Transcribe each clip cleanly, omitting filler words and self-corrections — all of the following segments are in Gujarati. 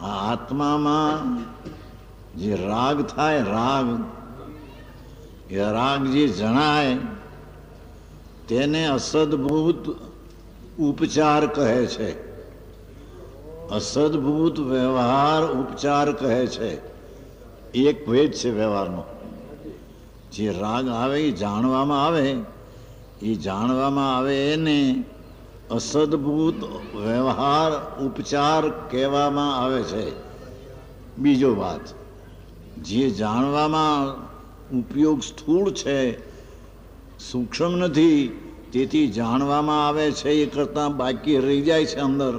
આ આત્મામાં જે રાગ થાય, રાગ એ રાગ જે જણાય તેને અસદભૂત ઉપચાર કહે છે. અસદભૂત વ્યવહાર ઉપચાર કહે છે. એક ભેદ છે વ્યવહારનો. જે રાગ આવે એ જાણવામાં આવે, એ જાણવામાં આવે એને અસદભૂત વ્યવહાર ઉપચાર કહેવામાં આવે છે. બીજો વાત, જે જાણવામાં ઉપયોગ સ્થૂળ છે, સૂક્ષ્મ નથી, તેથી જાણવામાં આવે છે એ કરતાં બાકી રહી જાય છે. અંદર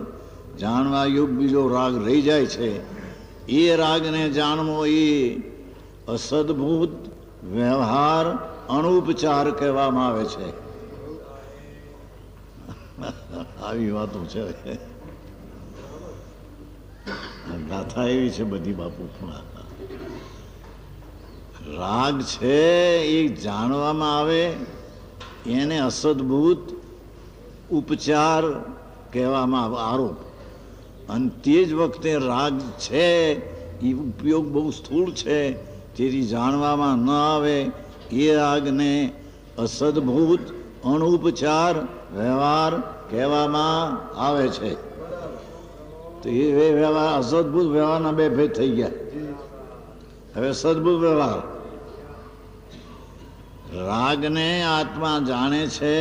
જાણવા યોગ બીજો રાગ રહી જાય છે. એ રાગને જાણવો એ અસદભૂત વ્યવહાર અણુપચાર કહેવામાં આવે છે. આવી વાતો છે. ગાથા એવી છે બધી બાપુ. રાગ છે એ જાણવામાં આવે એને અસદભૂત ઉપચાર કહેવામાં આવે, આરોપ. અને તે જ વખતે રાગ છે એ ઉપયોગ બહુ સ્થૂળ છે, તેથી જાણવામાં ન આવે એ રાગને અસદભૂત અણુપચાર વ્યવહાર કહેવામાં આવે છે. તો એ વ્યવહાર અસદભૂત વ્યવહારના બે ભેદ થઈ ગયા. હવે સદભૂત વ્યવહાર, રાગને આત્મા જાણે છે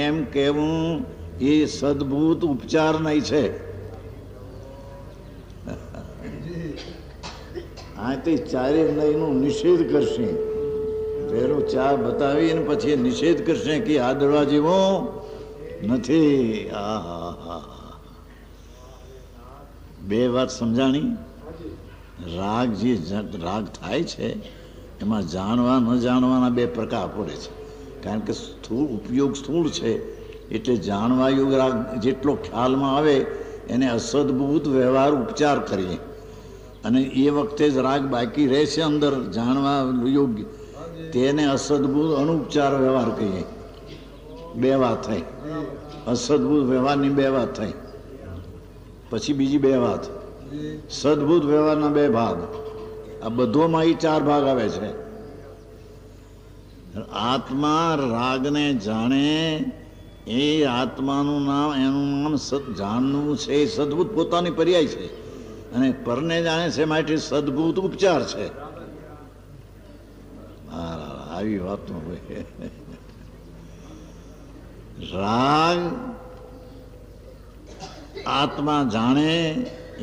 એમ કહેવું એ સદભૂત ઉપચાર નહીં છે. આ તે ચારે નહીનો નિષેધ કરશે. પહેલો ચાર બતાવી અને પછી નિષેધ કરશે કે આ દડવા જેવો નથી. બે વાત સમજાણી. રાગ જે રાગ થાય છે એમાં જાણવા ન જાણવાના બે પ્રકાર પડે છે. કારણ કે સ્થૂળ ઉપયોગ સ્થૂળ છે, એટલે જાણવા યોગ રાગ જેટલો ખ્યાલમાં આવે એને અસદભૂત વ્યવહાર ઉપચાર કરીએ, અને એ વખતે જ રાગ બાકી રહે છે અંદર જાણવા યોગ્ય, તેને અસદભૂત અનુપચાર વ્યવહાર કહીએ. બે વાત થઈ. અસદભૂત વ્યવહારની બે વાત થઈ. પછી બીજી બે વાત, સદભૂત વ્યવહારના બે ભાગ. આ બધોમાં એ ચાર ભાગ આવે છે. આત્મા રાગને જાણે એ આત્માનું નામ, એનું નામ જાણવું છે એ સદભૂત પોતાની પર્યાય છે, અને પરને જાણે છે માટે સદભૂત ઉપચાર છે. આવી વાતો હોય. રાગ આત્મા જાણે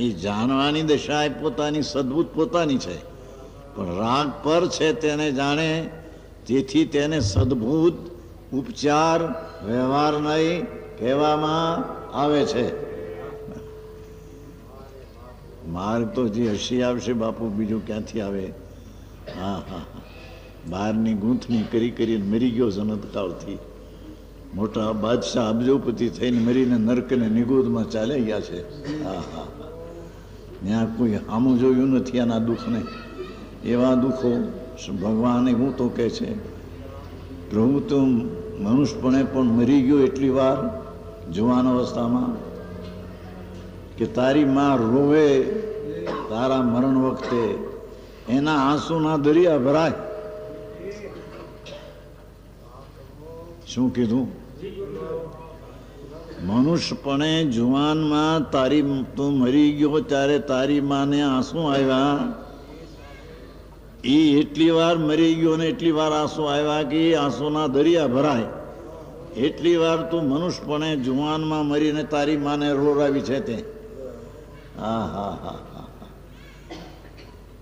એ જાણવાની દશા એ પોતાની સદભૂત પોતાની છે, પણ રાગ પર છે તેને જાણે, તેથી તેને સદભૂત ઉપચાર વ્યવહાર નહીં કહેવામાં આવે છે. માર્ગ તો જે હસી આવશે બાપુ, બીજું ક્યાંથી આવે? હા હા, બહારની ગૂંથણી કરી કરીને મરી ગયો જનતકાળથી. મોટા બાદશાહ અબજોપતિ થઈને મરીને નર્કને નિગોદમાં ચાલ્યા ગયા છે. હા હા, ત્યાં કોઈ સામું જોયું નથી આના દુઃખને. એવા દુઃખો ભગવાને હું તો કહે છે, પ્રભુ તો મનુષ્યપણે પણ મરી ગયો એટલી વાર જુવાન અવસ્થામાં કે તારી માં રોવે તારા મરણ વખતે એના આંસુના દરિયા ભરાય. શું કીધું? મનુષ્યપણે જુવાનમાં તારી તું મરી ગયો ત્યારે તારી માને આંસુ આવ્યા. એ એટલી વાર મરી ગયો ને એટલી વાર આંસુ આવ્યા કે આંસુના દરિયા ભરાય. એટલી વાર તું મનુષ્યપણે જુવાનમાં મરીને તારી માને રોરાવી છે તે. હા હા હા હા,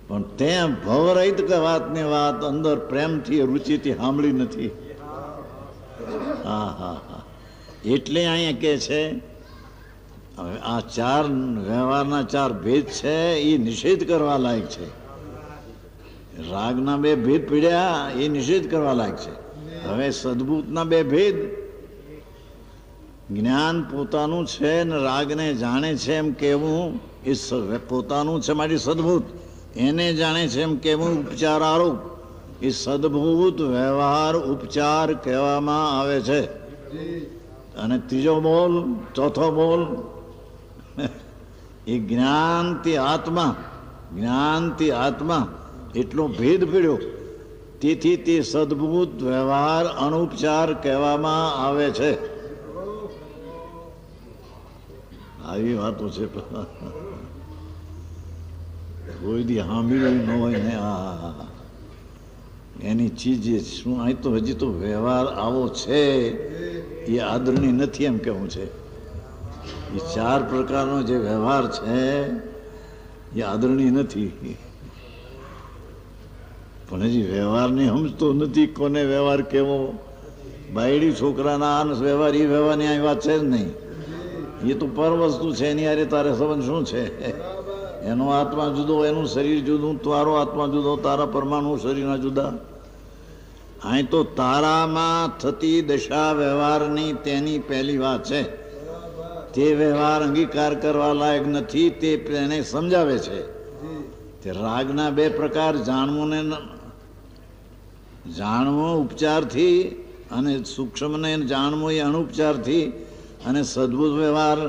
પણ ત્યાં ભવરહિત કે વાતની વાત અંદર પ્રેમથી રુચિથી સાંભળી નથી. હા હા હા, એટલે અહીંયા કે છે આ ચાર વ્યવહારના ચાર ભેદ છે એ નિષેધ કરવા લાયક છે. રાગના બે ભેદ પીડ્યા એ નિષેધ કરવા લાયક છે. હવે સદભૂતના બે ભેદ, જ્ઞાન પોતાનું છે ને રાગને જાણે છે એમ કહેવું એ પોતાનું છે માટે સદભૂત, એને જાણે છે એમ કહેવું ઉપચાર આરોપ એ સદભૂત વ્યવહાર ઉપચાર કહેવામાં આવે છે. અને ત્રીજો બોલ, ચોથો બોલ એ જ્ઞાનથી આત્મા એટલો ભેદ પડ્યો. તેથી તે સદભૂત વ્યવહાર અનુપચાર કહેવામાં આવે છે. આવી વાતો છે. કોઈ દી સાંભળ્યું ન હોય ને એની ચીજ શું અહીં તો હજી તો વ્યવહાર આવો છે એ આદરણીય નથી એમ કેવું છે. એ 4 પ્રકારનો જે વ્યવહાર છે એ આદરણીય નથી. પણ હજી વ્યવહારને સમજતો નથી કોને વ્યવહાર કેવો. બાયડી છોકરાના વ્યવહાર એ વ્યવહારની અહીં વાત છે જ નહીં. એ તો પર વસ્તુ છે. એની હારે તારે સંબંધ શું છે? એનો આત્મા જુદો, એનું શરીર જુદું, તારો આત્મા જુદો, તારા પરમાણુ શરીરના જુદા. અહીં તો તારામાં થતી દશા વ્યવહારની તેની પહેલી વાત છે. તે વ્યવહાર અંગીકાર કરવા લાયક નથી તે એને સમજાવે છે. તે રાગના 2 પ્રકાર, જાણવો ઉપચારથી અને સૂક્ષ્મને જાણવો એ અનુપચારથી, અને સદબુદ્ધ વ્યવહાર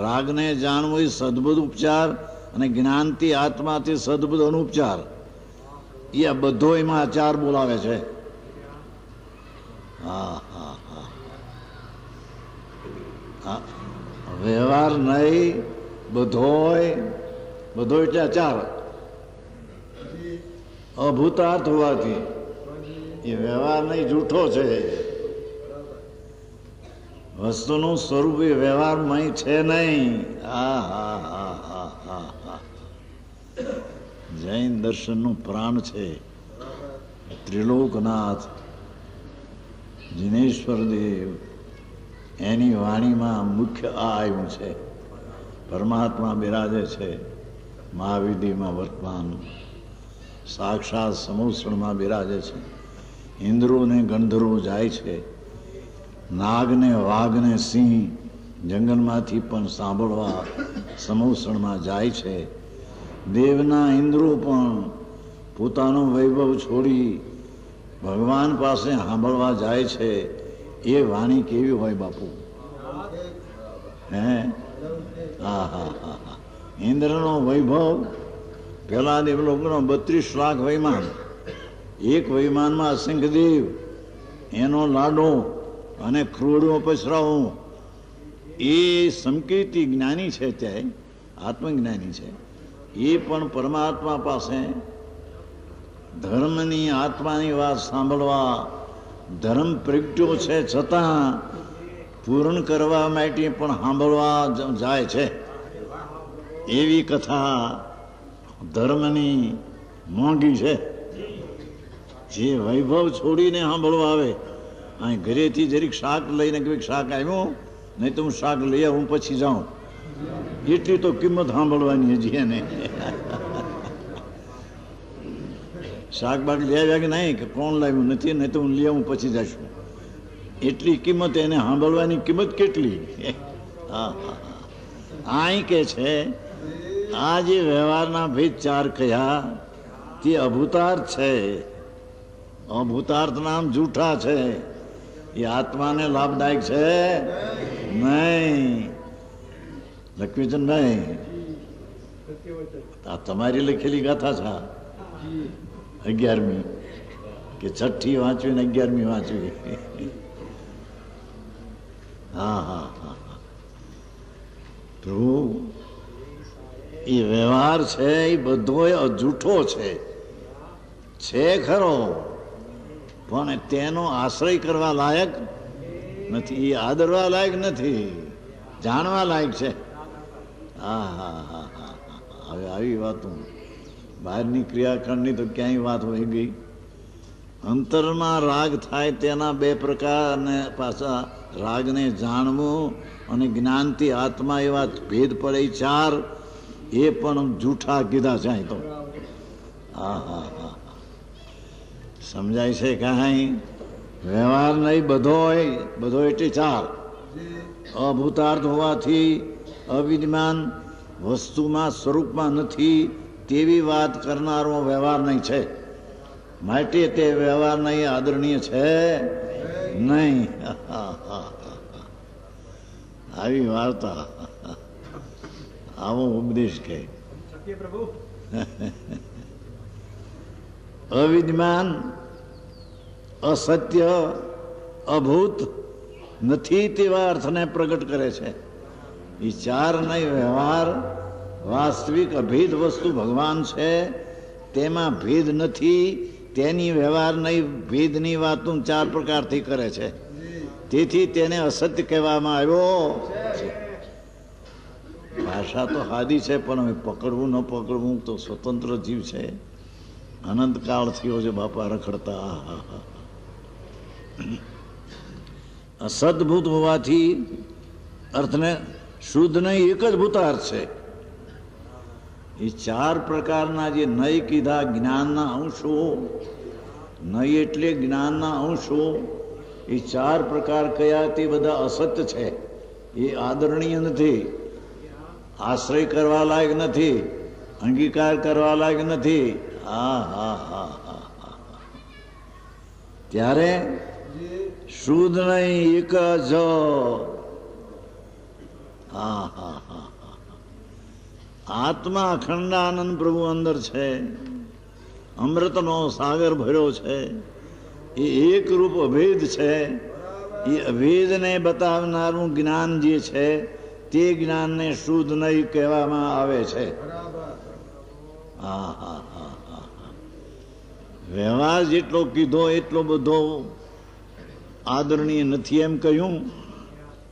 રાગને જાણવો એ સદબુદ્ધ ઉપચાર, અને જ્ઞાનથી આત્માથી સદબુદ્ધ અનુપચાર. એ આ બધો એમાં 4 બોલાવે છે. વ્યવહાર નહીં બધોય એટલે 4 અભૂતાર્થ હોવાથી એ વ્યવહાર નહીં જૂઠો છે. વસ્તુનું સ્વરૂપ એ વ્યવહારમય છે નહીં. જૈન દર્શનનું પ્રાણ છે ત્રિલોકનાથ જિનેશ્વર દેવ. એની વાણીમાં મુખ્ય આવ્યું છે. પરમાત્મા બિરાજે છે મહાવિધિમાં વર્તમાન, સાક્ષાત સમુસણમાં બિરાજે છે. ઇન્દ્રોને ગંધર્વો જાય છે, નાગને વાઘને સિંહ જંગલમાંથી પણ સાંભળવા સમુસણમાં જાય છે. દેવના ઇન્દ્રો પણ પોતાનો વૈભવ છોડી ભગવાન પાસે સાંભળવા જાય છે. એ વાણી કેવી હોય બાપુ? હે ઇન્દ્રનો વૈભવ, પેલા દેવલોકનો 32 લાખ વૈમાન, એક વૈમાનમાં અસંખ્ય દેવ, એનો લાડો અને ક્રોડો પસરાવો. એ સંકેતી જ્ઞાની છે, ત્યાં આત્મજ્ઞાની છે. એ પણ પરમાત્મા પાસે ધર્મની આત્માની વાત સાંભળવા ધર્મ પ્રગટ્યો છે છતાં પૂર્ણ કરવા માટે પણ સાંભળવા જાય છે. એવી કથા ધર્મની મોંઘી છે. જે વૈભવ છોડીને સાંભળવા આવે, અહીં ઘરેથી જરીક શાક લઈને કંઈક શાક આવ્યું, નહીં તો હું શાક લઈ આવું પછી જાઉં, એટલી તો કિંમત સાંભળવાની હજી એને. શાકબાગ લઈ આવ્યા કે નહીં, કે કોણ લાવ્યું નથી, નહીં તો હું લઈ આવું પછી જશું, એટલી કિંમત એને સાંભળવાની કિંમત કેટલી. અહીં કે છે આ જે વ્યવહારના ભેદ 4 કહ્યા તે અભૂતાર્થ છે. અભૂતાર્થ નામ જૂઠા છે. એ આત્માને લાભદાયક છે નહીં. લક્ષ્મીચંદભાઈ, આ તમારી લખેલી ગાથા છે 11મી કે 6ઠી વાંચવી ને 11મી વાંચવી. પ્રભુ, એ વ્યવહાર છે એ બધો જૂઠો છે ખરો, પણ તેનો આશ્રય કરવા લાયક નથી. એ આદરવા લાયક નથી, જાણવા લાયક છે. હવે આવી વાતો બહારની ક્રિયાખંડની તો ક્યાંય વાત હોય ગઈ. અંતરમાં રાગ થાય તેના 2 પ્રકાર, અને પાછા રાગને જાણવું અને જ્ઞાનથી આત્મા એવા ભેદ પડે 4, એ પણ જૂઠા કીધા છે. અહીં તો સમજાય છે કાંઈ? વ્યવહાર નહીં બધો એટલે 4. અભૂતાર્થ હોવાથી અવિદ્યમાન વસ્તુમાં સ્વરૂપમાં નથી તેવી વાત કરનારો વ્યવહાર નહીં છે. માટે તે વ્યવહાર નહીં આદરણીય છે નહીં. આવી વાર્તા આવો ઉપદેશ કહે. અવિદ્યમાન, અસત્ય, અભૂત નથી તેવા અર્થને પ્રગટ કરે છે. એ ચાર નહીં, વ્યવહાર વાસ્તવિક અભેદ વસ્તુ ભગવાન છે, તેમાં ભેદ નથી, તેની વ્યવહાર નહીં ભેદની વાતો ચાર પ્રકારથી કરે છે. તેથી તેને અસત્ય કહેવામાં આવ્યો છે. ભાષા તો સાદી છે, પણ હવે પકડવું ન પકડવું તો સ્વતંત્ર જીવ છે. અનંતકાળ થયો છે બાપા રખડતા. અસદભૂત હોવાથી અર્થને શુદ્ધ નહીં, એક જ ભૂતાર્થ છે. એ ચાર પ્રકારના જે નય કીધા જ્ઞાનના અંશો, નય એટલે જ્ઞાનના અંશો, એ ચાર પ્રકાર કયા તે બધા અસત્ય છે. એ આદરણીય નથી, આશ્રય કરવા લાયક નથી, અંગીકાર કરવા લાયક નથી. ત્યારે શુદ્ધ નહીં, એક જ. આત્મા અખંડાનંદ પ્રભુ અંદર છે, અમૃતનો સાગર ભર્યો છે. એ એક રૂપ અભેદ છે. એ અભેદને બતાવનારું જ્ઞાન જે છે તે જ્ઞાનને શુદ્ધ નહીં કહેવામાં આવે છે. વ્યવહાર જેટલો કીધો એટલો બધો આદરણીય નથી એમ કહ્યું.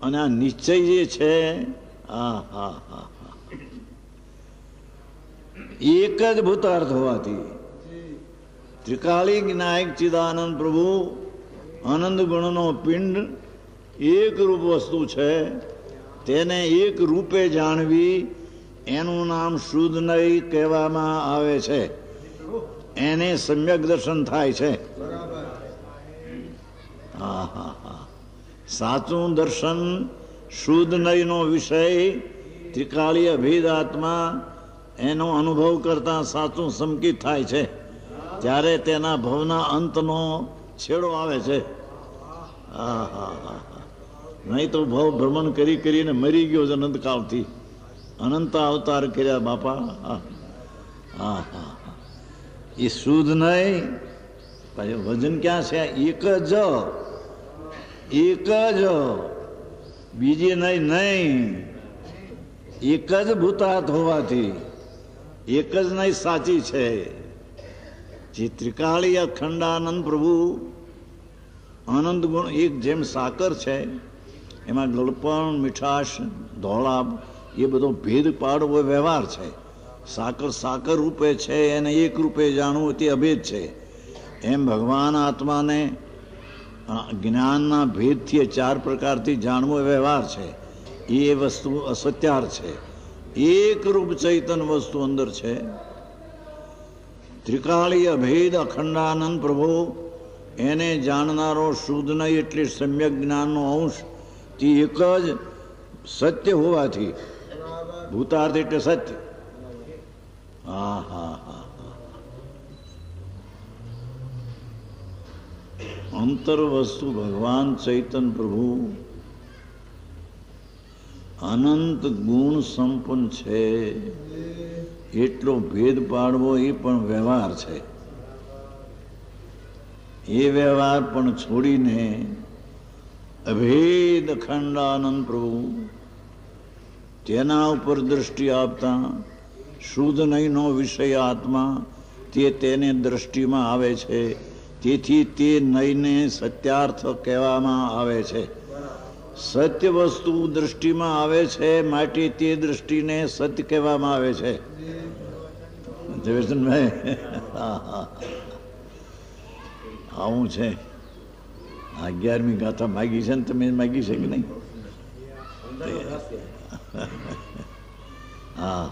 અને આ નિશ્ચય જે છે, એક જ ભૂતાર્થ હોવાથી ત્રિકાળી જ્ઞાયક ચિદાનંદ પ્રભુ આનંદ ગુણનો પિંડ એક રૂપ વસ્તુ છે. તેને એક રૂપે જાણવી એનું નામ શુદ્ધ નહીં કહેવામાં આવે છે. એને સમ્યક દર્શન થાય છે. સાચું દર્શન શુદ્ધ નયનો વિષય ત્રિકાળી અભેદ આત્મા એનો અનુભવ કરતા સાચું સંકિત થાય છે. ત્યારે તેના ભવના અંતનો છેડો આવે છે. નહીં તો ભવ ભ્રમણ કરી કરીને મરી ગયો છે અનંતકાળથી. અનંત અવતાર કર્યા બાપા. એ શુદ્ધ નહીં. પછી વજન ક્યાં છે? એક જ, એક જ, બીજી નહીં. નહીં, એક જ ભૂતાર્થ હોવાથી એક જ નહીં સાચી છે. જે ત્રિકાળી અખંડાનંદ પ્રભુ આનંદ ગુણ એક જેમ સાકર છે, એમાં ગળપણ, મીઠાશ, ધોળાપ એ બધો ભેદ પાડવો વ્યવહાર છે. સાકર સાકર રૂપે છે, એને એક રૂપે જાણવું તે અભેદ છે. એમ ભગવાન આત્માને જ્ઞાનના ભેદથી ચાર પ્રકારથી જાણવો વ્યવહાર છે. એ વસ્તુ અસત્યાર છે. એક રૂપ ચૈતન વસ્તુ અંદર છે. ત્રિકાળી અભેદ અખંડાનંદ પ્રભુ એને જાણનારો શુદ્ધ નહીં એટલે સમ્યક જ્ઞાનનો અંશ તે એક જ સત્ય હોવાથી ભૂતાર્થ એટલે સત્ય. અંતર વસ્તુ ભગવાન ચૈતન પ્રભુ અનંત ગુણ સંપન્ન છે. એટલો ભેદ પાડવો એ પણ વ્યવહાર છે. એ વ્યવહાર પણ છોડીને અભેદ અખંડાનંદ પ્રભુ તેના ઉપર દ્રષ્ટિ આપતા શુદ્ધ નહીંનો વિષય આત્મા તે તેને દ્રષ્ટિમાં આવે છે. તેથી તે નહીંને સત્યાર્થ કહેવામાં આવે છે. સત્ય વસ્તુ દ્રષ્ટિમાં આવે છે માટે તે દ્રષ્ટિને સત્ય કહેવામાં આવે છે. જવેશનભાઈ, આવું છે. 11મી ગાથા માગી છે ને તમે માગી છે કે નહીં? હા.